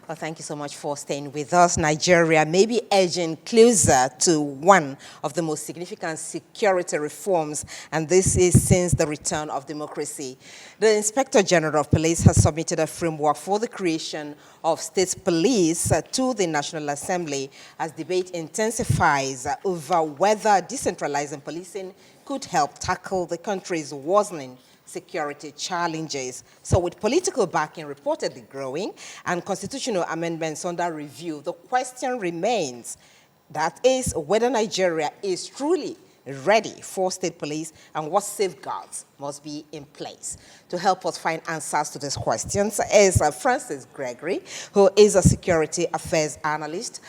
Well, thank you so much for staying with us. Nigeria may be edging closer to one of the most significant security reforms, and this is since the return of democracy. The Inspector General of Police has submitted a framework for the creation of state police to the National Assembly as debate intensifies over whether decentralizing policing could help tackle the country's worsening security challenges. So with political backing reportedly growing and constitutional amendments under review, the question remains, that is, whether Nigeria is truly ready for state police and what safeguards must be in place. To help us find answers to these questions is Francis Gregory, who is a security affairs analyst.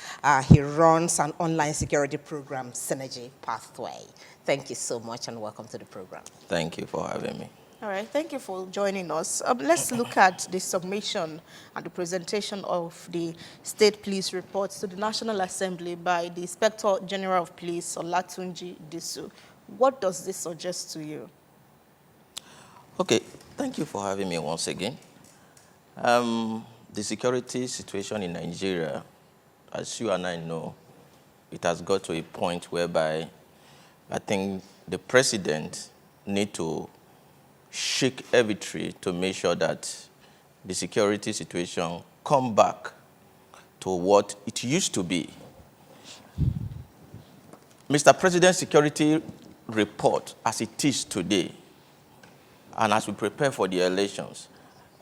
He runs an online security program, Synergy Pathway. Thank you so much and welcome to the program. Thank you for having me. All right, thank you for joining us. Let's look at the submission and the presentation of the State Police reports to the National Assembly by the Inspector General of Police, Olatunji Disu. What does this suggest to you? Okay, thank you for having me once again. The security situation in Nigeria, as you and I know, it has got to a point whereby I think the president needs to shake every tree to make sure that the security situation come back to what it used to be. Mr. President's security report, as it is today, and as we prepare for the elections,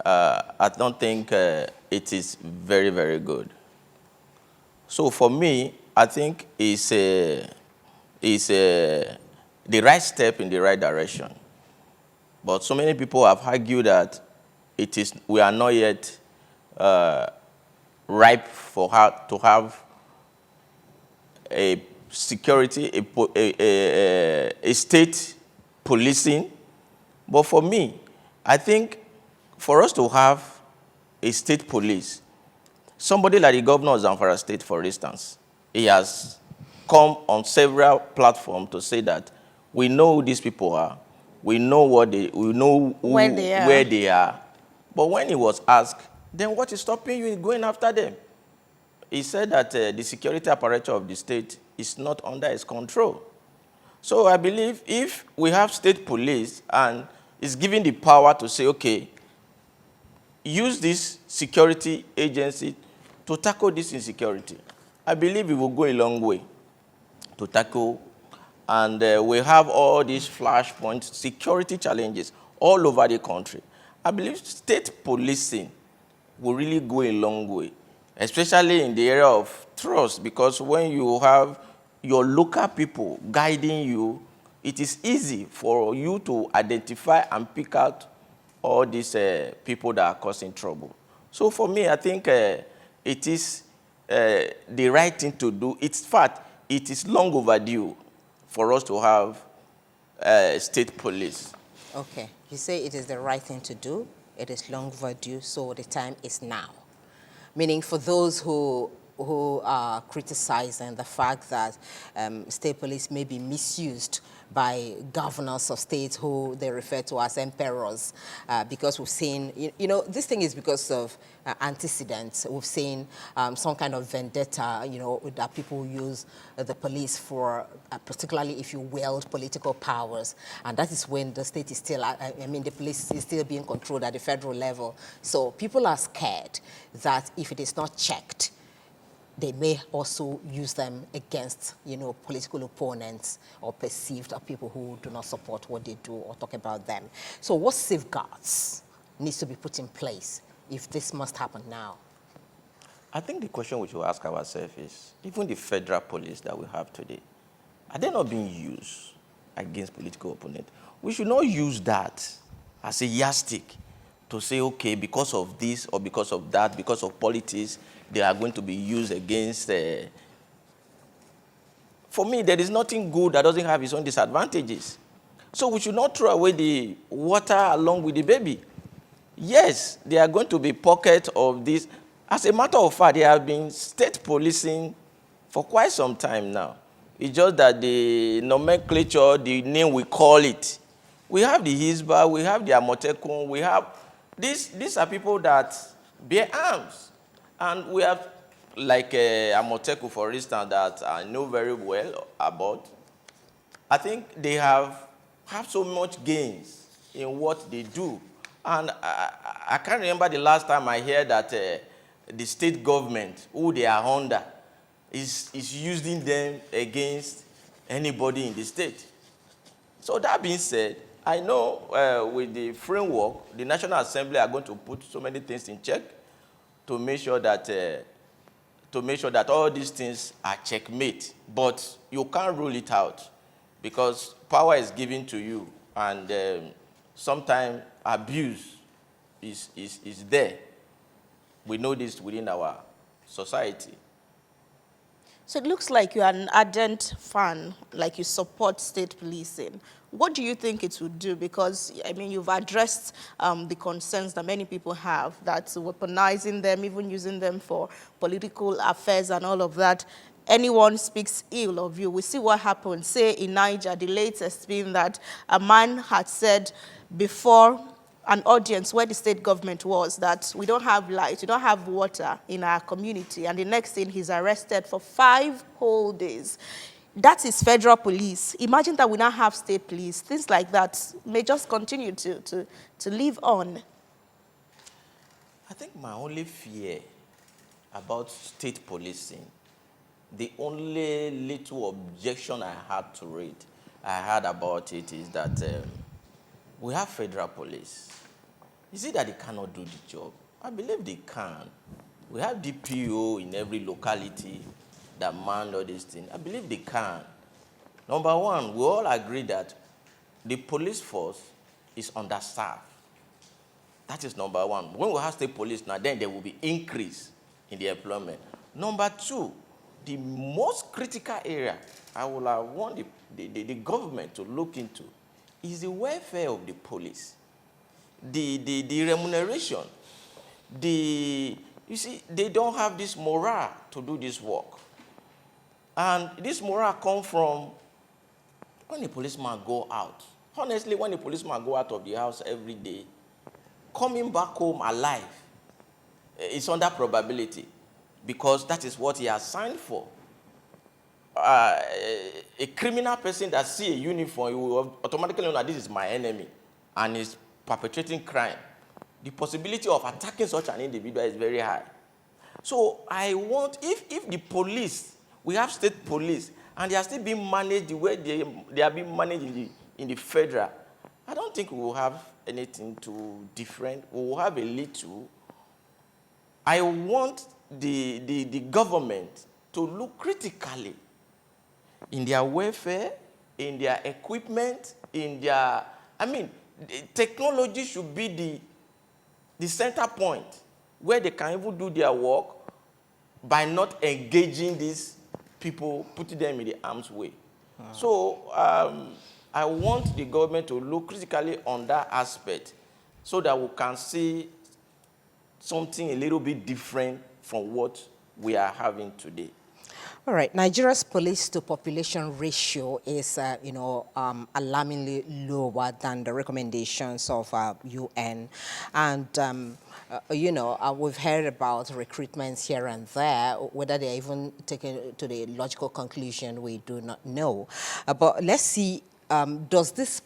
I don't think it is very, very good. So for me, I think it's the right step in the right direction. But so many people have argued that we are not yet ripe for to have a security, a state policing. But for me, I think for us to have a state police, somebody like the governor of Zamfara State, for instance, he has come on several platforms to say that we know who these people are. We know where they are. But when he was asked, then what is stopping you in going after them? He said that the security apparatus of the state is not under his control. So I believe if we have state police and is given the power to say, okay, use this security agency to tackle this insecurity, I believe it will go a long way to tackle. And we have all these flashpoint security challenges all over the country. I believe state policing will really go a long way, especially in the area of trust, because when you have your local people guiding you, it is easy for you to identify and pick out all these people that are causing trouble. So for me, I think it is the right thing to do. In fact, it is long overdue for us to have state police. Okay, you say it is the right thing to do. It is long overdue, so the time is now. Meaning for those who are criticizing the fact that state police may be misused by governors of states who they refer to as emperors, because we've seen, this thing is because of antecedents. We've seen some kind of vendetta, that people use the police for, particularly if you wield political powers. And that is when the state is still, the police is still being controlled at the federal level. So people are scared that if it is not checked, they may also use them against, political opponents or perceived people who do not support what they do or talk about them. So what safeguards needs to be put in place if this must happen now? I think the question we should ask ourselves is, even the federal police that we have today, are they not being used against political opponents? We should not use that as a yardstick to say, okay, because of this or because of that, because of politics, they are going to be used against. For me, there is nothing good that doesn't have its own disadvantages. So we should not throw away the water along with the baby. Yes, there are going to be pockets of this. As a matter of fact, there have been state policing for quite some time now. It's just that the nomenclature, the name we call it. We have the Hisba, we have the Amotekun, we have... These are people that bear arms. And we have, like Amoteku, for instance, that I know very well about. I think they have so much gains in what they do. And I can't remember the last time I heard that the state government, who they are under, is using them against anybody in the state. So that being said, I know with the framework, the National Assembly are going to put so many things in check to make sure that all these things are checkmate. But you can't rule it out because power is given to you, and sometimes abuse is there. We know this within our society. So it looks like you're an ardent fan, like you support state policing. What do you think it would do? Because, I mean, you've addressed the concerns that many people have, that weaponizing them, even using them for political affairs and all of that, anyone speaks ill of you. We see what happened. Say in Niger, the latest being that a man had said before an audience where the state government was that we don't have light, we don't have water in our community, and the next thing he's arrested for 5 whole days. That is federal police. Imagine that we now have state police. Things like that may just continue to live on. I think my only fear about state policing, the only little objection I had about it is that we have federal police. Is it that they cannot do the job? I believe they can. We have DPO in every locality that man all these things. I believe they can. Number one, we all agree that the police force is understaffed. That is number one. When we have state police now, then there will be increase in the employment. Number two, the most critical area I would have want the government to look into is the welfare of the police, the remuneration. You see, they don't have this morale to do this work. And this morale comes from when a policeman go out. Honestly, when a policeman go out of the house every day, coming back home alive, it's under probability because that is what he has signed for. A criminal person that see a uniform, he will automatically know that this is my enemy and is perpetrating crime. The possibility of attacking such an individual is very high. So I want, if the police, we have state police, and they are still being managed the way they are being managed in the federal, I don't think we will have anything too different. We will have a little. I want the government to look critically in their welfare, in their equipment, in their, technology should be the center point where they can even do their work by not engaging these people, putting them in the harm's way. So I want the government to look critically on that aspect so that we can see something a little bit different from what we are having today. All right, Nigeria's police-to-population ratio is, alarmingly lower than the recommendations of UN. And, we've heard about recruitments here and there. Whether they're even taken to the logical conclusion, we do not know. But let's see. Does this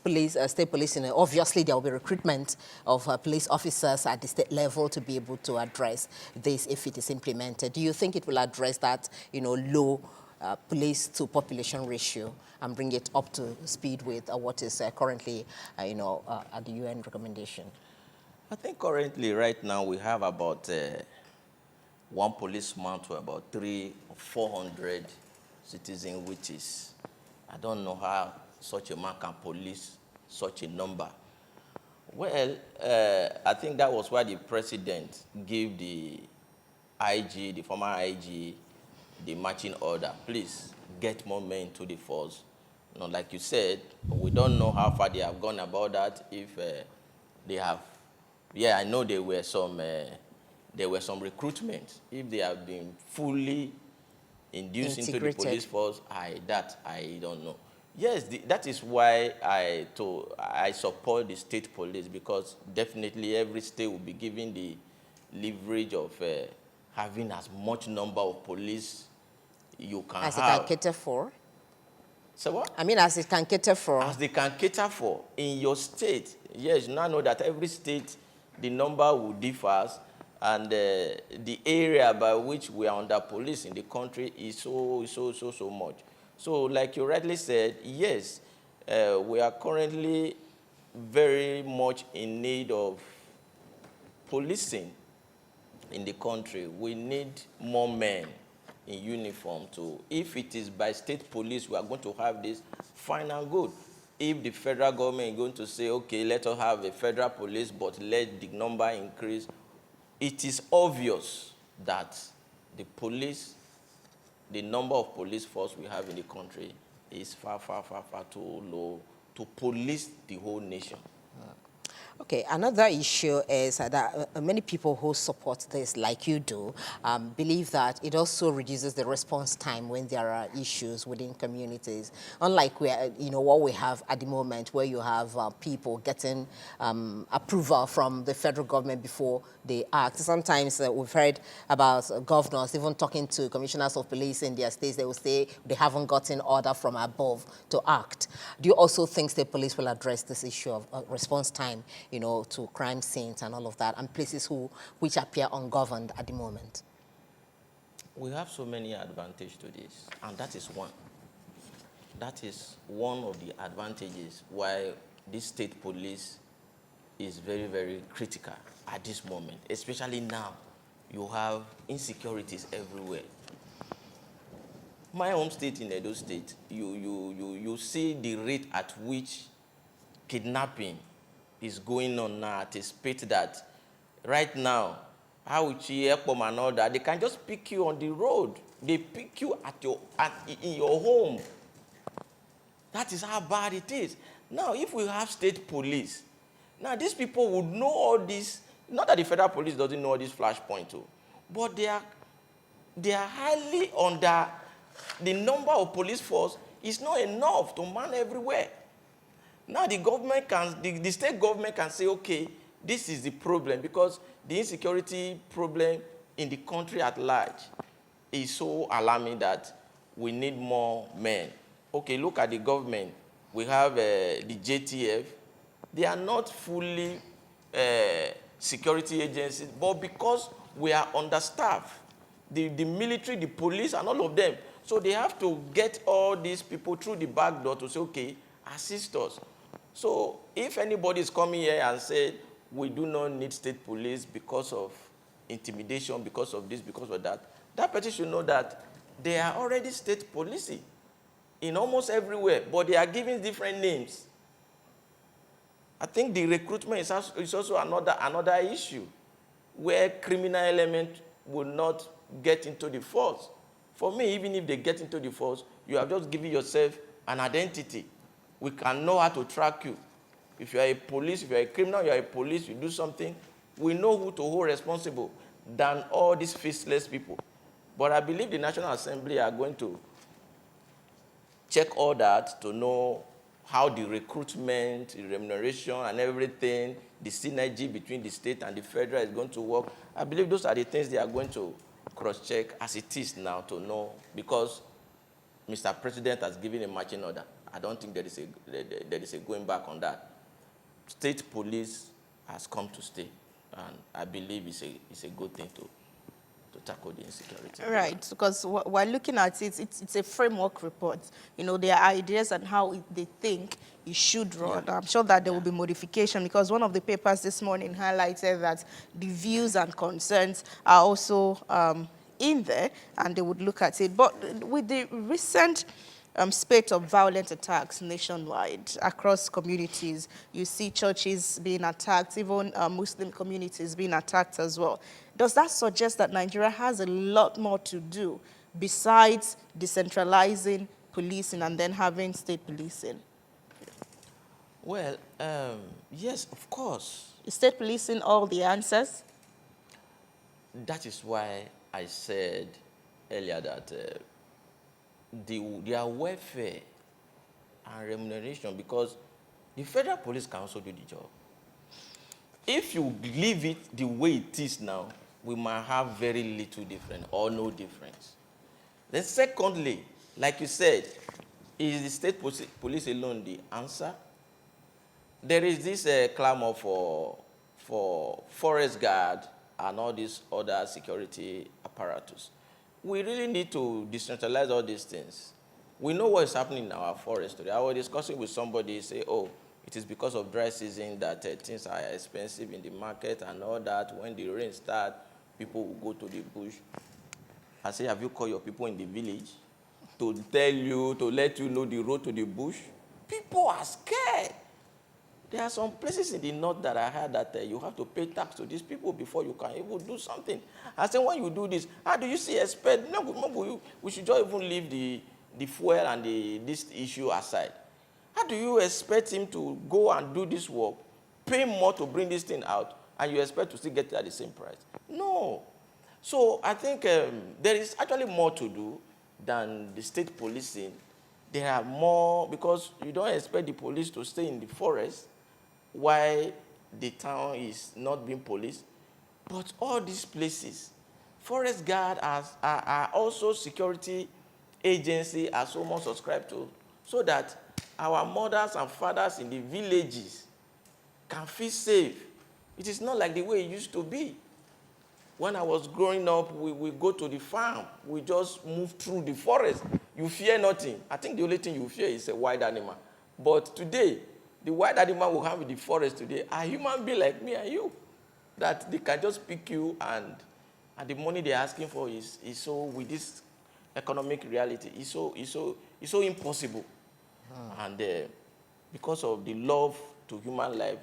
state policing, obviously there will be recruitment of police officers at the state level to be able to address this if it is implemented. Do you think it will address that, low police-to-population ratio and bring it up to speed with what is currently, at the UN recommendation? I think currently, right now, we have about one policeman to about 300 or 400 citizens, which is, I don't know how such a man can police such a number. Well, I think that was why the president gave the IG, the former IG, the marching order. Please get more men to the force. Like you said, we don't know how far they have gone about that. If they have, I know there were some recruitment. If they have been fully induced into the police force, I don't know. Yes, that is why I support the state police, because definitely every state will be given the leverage of having as much number of police you can As it have. can cater for? So what? I mean, as it can cater for. As they can cater for in your state. Yes, you now know that every state, the number will differ, and the area by which we are under police in the country is so much. So, like you rightly said, yes, we are currently very much in need of policing in the country. We need more men in uniform to, if it is by state police, we are going to have this, fine and good. If the federal government is going to say, okay, let us have a federal police, but let the number increase, it is obvious that the police, the number of police force we have in the country is far too low to police the whole nation. Okay, another issue is that many people who support this, like you do, believe that it also reduces the response time when there are issues within communities. Unlike what we have at the moment, where you have people getting approval from the federal government before they act. Sometimes we've heard about governors even talking to commissioners of police in their states. They will say they haven't gotten order from above to act. Do you also think state police will address this issue of response time, to crime scenes and all of that, and places which appear ungoverned at the moment? We have so many advantages to this, and that is one. That is one of the advantages why this state police is very, very critical at this moment, especially now. You have insecurities everywhere. My home state in Edo State, you see the rate at which kidnapping is going on now at a speed that right now, Auchi, Epom and all that, they can just pick you on the road. They pick you in your home. That is how bad it is. Now, if we have state police, now these people would know all this. Not that the federal police doesn't know all these flashpoints, but they are highly under. The number of police force is not enough to man everywhere. Now the state government can say, okay, this is the problem, because the insecurity problem in the country at large is so alarming that we need more men. Okay, look at the government. We have the JTF. They are not fully security agencies, but because we are understaffed, the military, the police, and all of them, so they have to get all these people through the back door to say, okay, assist us. So if anybody is coming here and say, we do not need state police because of intimidation, because of this, because of that, that person should know that they are already state policing in almost everywhere, but they are giving different names. I think the recruitment is also another issue where criminal element will not get into the force. For me, even if they get into the force, you have just given yourself an identity. We can know how to track you. If you are a police, if you are a criminal, you are a police, you do something, we know who to hold responsible than all these faceless people. But I believe the National Assembly are going to check all that to know how the recruitment, the remuneration, and everything, the synergy between the state and the federal is going to work. I believe those are the things they are going to cross-check as it is now to know, because Mr. President has given a marching order. I don't think there is a going back on that. State police has come to stay, and I believe it's a good thing to tackle the insecurity. Right, because we're looking at it, it's a framework report. Their ideas and how they think it should run. Yeah. I'm sure that there will be modification, because one of the papers this morning highlighted that the views and concerns are also in there, and they would look at it. But with the recent spate of violent attacks nationwide across communities, you see churches being attacked, even Muslim communities being attacked as well. Does that suggest that Nigeria has a lot more to do besides decentralizing policing and then having state policing? Well, yes, of course. Is state policing all the answers? That is why I said earlier that their welfare and remuneration, because the federal police can also do the job. If you leave it the way it is now, we might have very little difference or no difference. Then secondly, like you said, is the state police alone the answer? There is this clamor for forest guard and all these other security apparatus. We really need to decentralize all these things. We know what is happening in our forest today. I was discussing with somebody, say, oh, it is because of dry season that things are expensive in the market and all that. When the rain starts, people will go to the bush. I say, have you called your people in the village to tell you, to let you know the road to the bush? People are scared. There are some places in the north that I heard that you have to pay tax to these people before you can even do something. I said, when you do this, how do you see expect? No, we should just even leave the fuel and this issue aside. How do you expect him to go and do this work, pay more to bring this thing out, and you expect to still get it at the same price? No. So I think there is actually more to do than the state policing. There are more, because you don't expect the police to stay in the forest while the town is not being policed. But all these places, forest guard are also security agency are so much subscribed to, so that our mothers and fathers in the villages can feel safe. It is not like the way it used to be. When I was growing up, we go to the farm. We just move through the forest. You fear nothing. I think the only thing you fear is a wild animal. But today, the wild animal we have in the forest today are human beings like me and you, that they can just pick you, and the money they're asking for is so, with this economic reality, is so impossible. And because of the love to human life,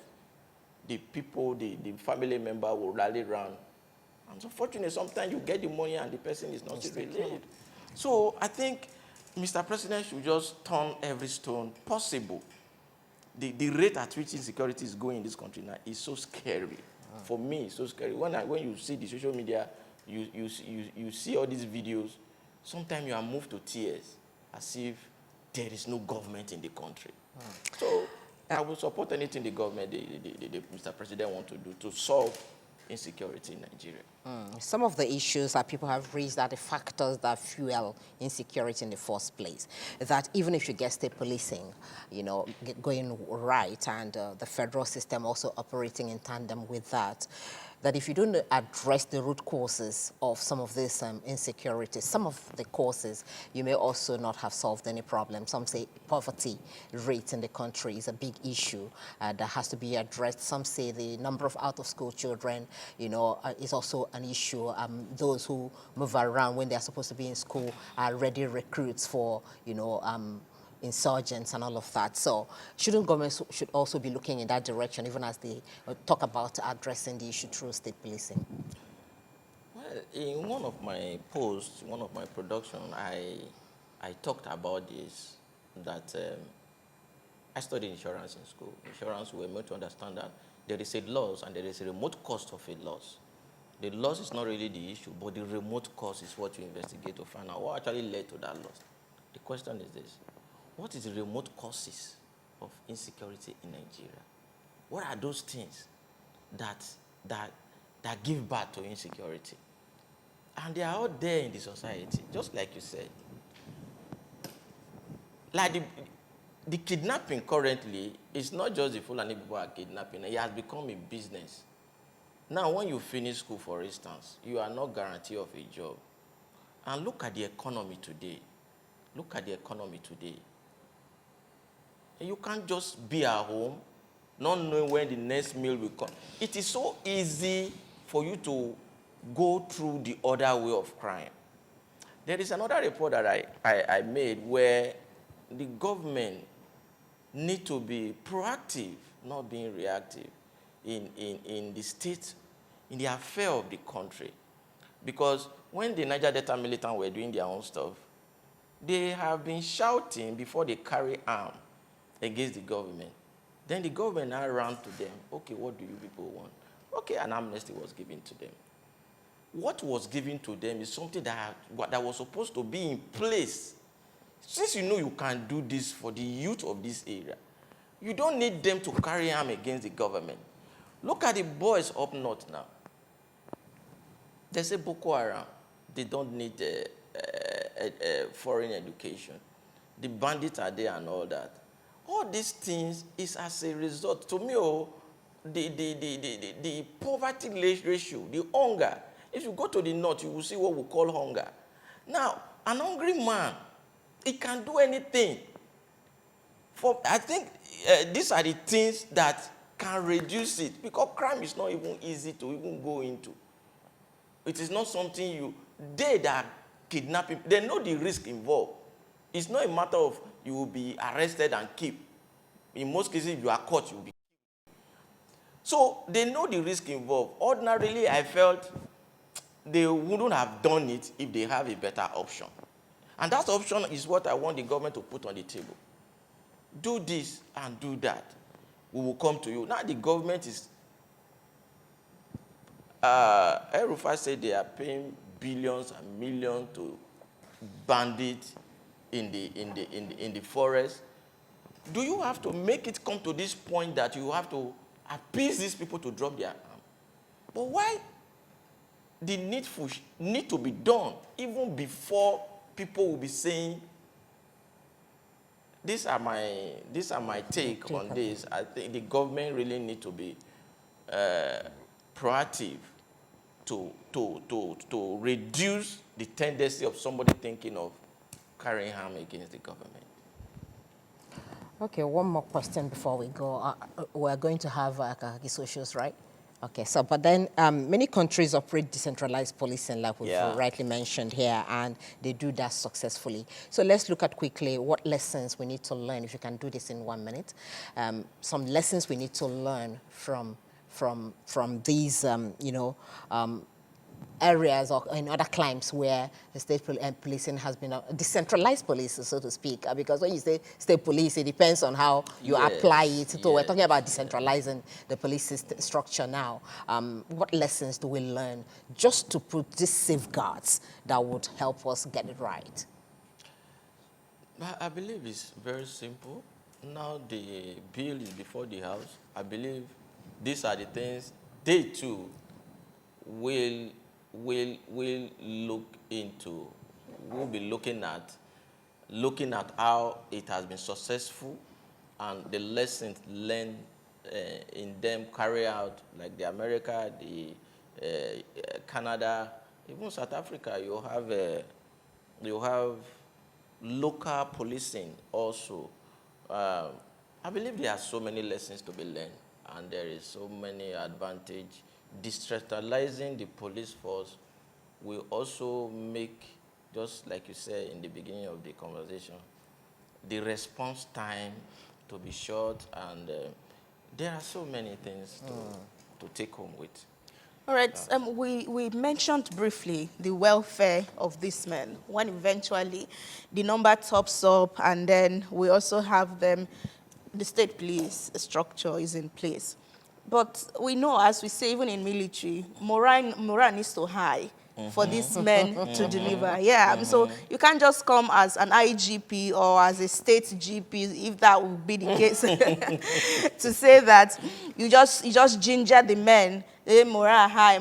the people, the family member will rally around. And unfortunately, sometimes you get the money and the person is not relieved. So I think Mr. President should just turn every stone possible. The rate at which insecurity is going in this country now is so scary. For me, it's so scary. When you see the social media, you see all these videos, sometimes you are moved to tears, as if there is no government in the country. So I will support anything the government, Mr. President, want to do to solve insecurity in Nigeria. Some of the issues that people have raised are the factors that fuel insecurity in the first place. That even if you get state policing, going right, and the federal system also operating in tandem with that, that if you don't address the root causes of some of this insecurity, some of the causes, you may also not have solved any problem. Some say poverty rate in the country is a big issue that has to be addressed. Some say the number of out-of-school children, is also an issue. Those who move around when they're supposed to be in school are ready recruits for, insurgents and all of that. So shouldn't government should also be looking in that direction, even as they talk about addressing the issue through state policing? Well, in one of my posts, one of my production, I talked about this, that I studied insurance in school. Insurance, we were made to understand that there is a loss and there is a remote cost of a loss. The loss is not really the issue, but the remote cost is what you investigate to find out what actually led to that loss. The question is this: what is the remote causes of insecurity in Nigeria? What are those things that give birth to insecurity? And they are out there in the society, just like you said. Like the kidnapping currently is not just the Fulani people are kidnapping. It has become a business. Now, when you finish school, for instance, you are not guaranteed of a job. And look at the economy today. Look at the economy today. You can't just be at home, not knowing when the next meal will come. It is so easy for you to go through the other way of crime. There is another report that I made where the government need to be proactive, not being reactive in the state, in the affair of the country. Because when the Niger Delta militants were doing their own stuff, they have been shouting before they carry arms against the government. Then the government now ran to them. Okay, what do you people want? Okay, an amnesty was given to them. What was given to them is something that was supposed to be in place. Since you know you can do this for the youth of this area, you don't need them to carry arms against the government. Look at the boys up north now. They say Boko Haram, they don't need a foreign education. The bandits are there and all that. All these things is as a result. To me, the poverty ratio, the hunger. If you go to the north, you will see what we call hunger. Now, an hungry man, he can do anything. I think these are the things that can reduce it, because crime is not even easy to even go into. It is not something they that kidnapping, they know the risk involved. It's not a matter of you will be arrested and kept. In most cases, if you are caught, you will be killed. So they know the risk involved. Ordinarily, I felt they wouldn't have done it if they have a better option. And that option is what I want the government to put on the table. Do this and do that. We will come to you. Now the government is, El-Rufai said they are paying billions and millions to bandits in the forest. Do you have to make it come to this point that you have to appease these people to drop their arm? But why the needful need to be done even before people will be saying, these are my take on this. I think the government really need to be proactive to reduce the tendency of somebody thinking of carrying harm against the government. Okay, one more question before we go. We're going to have the socials, right? Okay, so but then many countries operate decentralized policing, like we've rightly mentioned here, and they do that successfully. So let's look at quickly what lessons we need to learn, if you can do this in 1 minute. Some lessons we need to learn from these, areas or in other climes where the state policing has been a decentralized police, so to speak, because when you say state police, it depends on how you apply it. So we're talking about decentralizing the police structure now. What lessons do we learn just to put these safeguards that would help us get it right? I believe it's very simple. Now the bill is before the House. I believe these are the things they too will look into. We'll be looking at how it has been successful and the lessons learned in them carry out, like the America, the Canada, even South Africa. You have local policing also. I believe there are so many lessons to be learned, and there is so many advantage. Decentralizing the police force will also make, just like you said in the beginning of the conversation, the response time to be short, and there are so many things to take home with. All right, we mentioned briefly the welfare of these men, when eventually the number tops up, and then we also have them, the state police structure is in place. But we know, as we say, even in military, morale needs to high for these men to deliver. Yeah, so you can't just come as an IGP or as a state GP, if that would be the case, to say that you just ginger the men, morale high,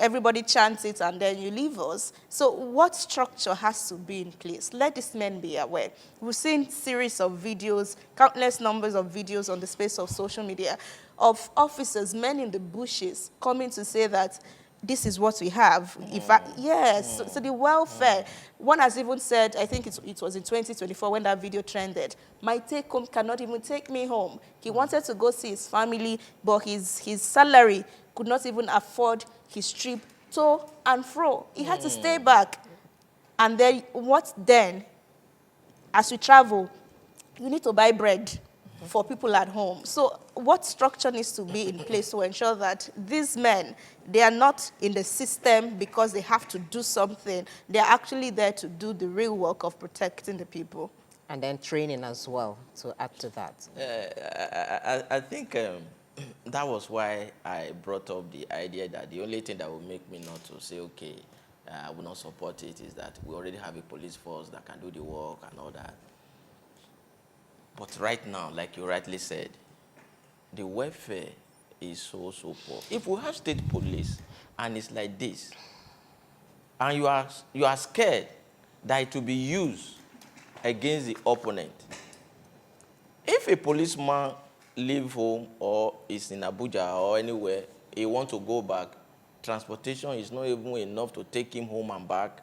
everybody chants it, and then you leave us. So what structure has to be in place? Let these men be aware. We've seen series of videos, countless numbers of videos on the space of social media, of officers, men in the bushes, coming to say that this is what we have. Yes, so the welfare. One has even said, I think it was in 2024 when that video trended, my take home cannot even take me home. He wanted to go see his family, but his salary could not even afford his trip to and fro. He had to stay back. And then, what then? As we travel, you need to buy bread for people at home. So what structure needs to be in place to ensure that these men, they are not in the system because they have to do something. They're actually there to do the real work of protecting the people. And then training as well to add to that. I think that was why I brought up the idea that the only thing that will make me not to say, okay, I will not support it, is that we already have a police force that can do the work and all that. But right now, like you rightly said, the welfare is so poor. If we have state police and it's like this, and you are scared that it will be used against the opponent. If a policeman leave home or is in Abuja or anywhere, he wants to go back, transportation is not even enough to take him home and back,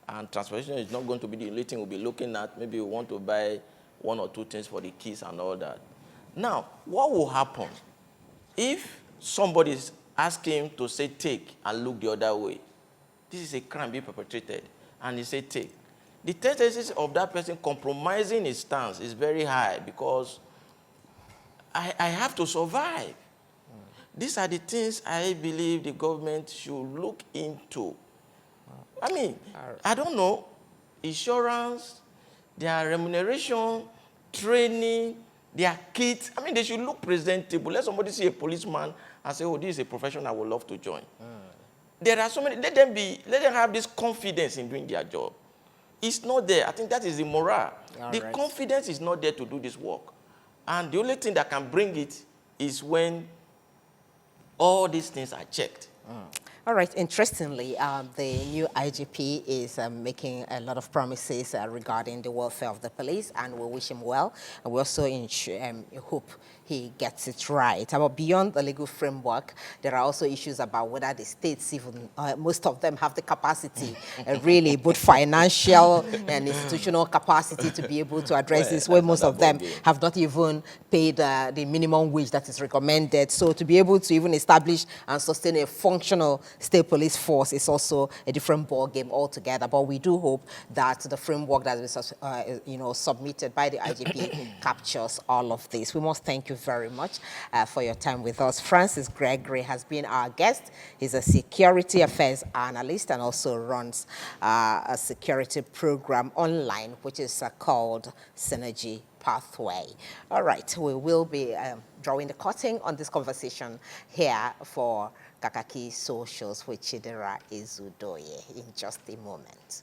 and transportation is not going to be the only thing we'll be looking at. Maybe we want to buy one or two things for the kids and all that. Now, what will happen if somebody is asking him to say take and look the other way? This is a crime being perpetrated, and he say take. The tendency of that person compromising his stance is very high because I have to survive. These are the things I believe the government should look into. I mean, I don't know, insurance, their remuneration, training, their kits. I mean, they should look presentable. Let somebody see a policeman and say, oh, this is a profession I would love to join. There are so many, let them have this confidence in doing their job. It's not there. I think that is the morale. The confidence is not there to do this work. And the only thing that can bring it is when all these things are checked. All right. Interestingly, the new IGP is making a lot of promises regarding the welfare of the police, and we wish him well. And we also hope he gets it right. But beyond the legal framework, there are also issues about whether the states, even most of them, have the capacity, really, both financial and institutional capacity to be able to address this, where most of them have not even paid the minimum wage that is recommended. So to be able to even establish and sustain a functional state police force is also a different ball game altogether. But we do hope that the framework that is submitted by the IGP captures all of this. We must thank you very much for your time with us. Francis Gregory has been our guest. He's a security affairs analyst and also runs a security program online, which is called Synergy Pathway. All right, we will be drawing the curtain on this conversation here for Kakaki Socials with Chidera Ezudoye in just a moment.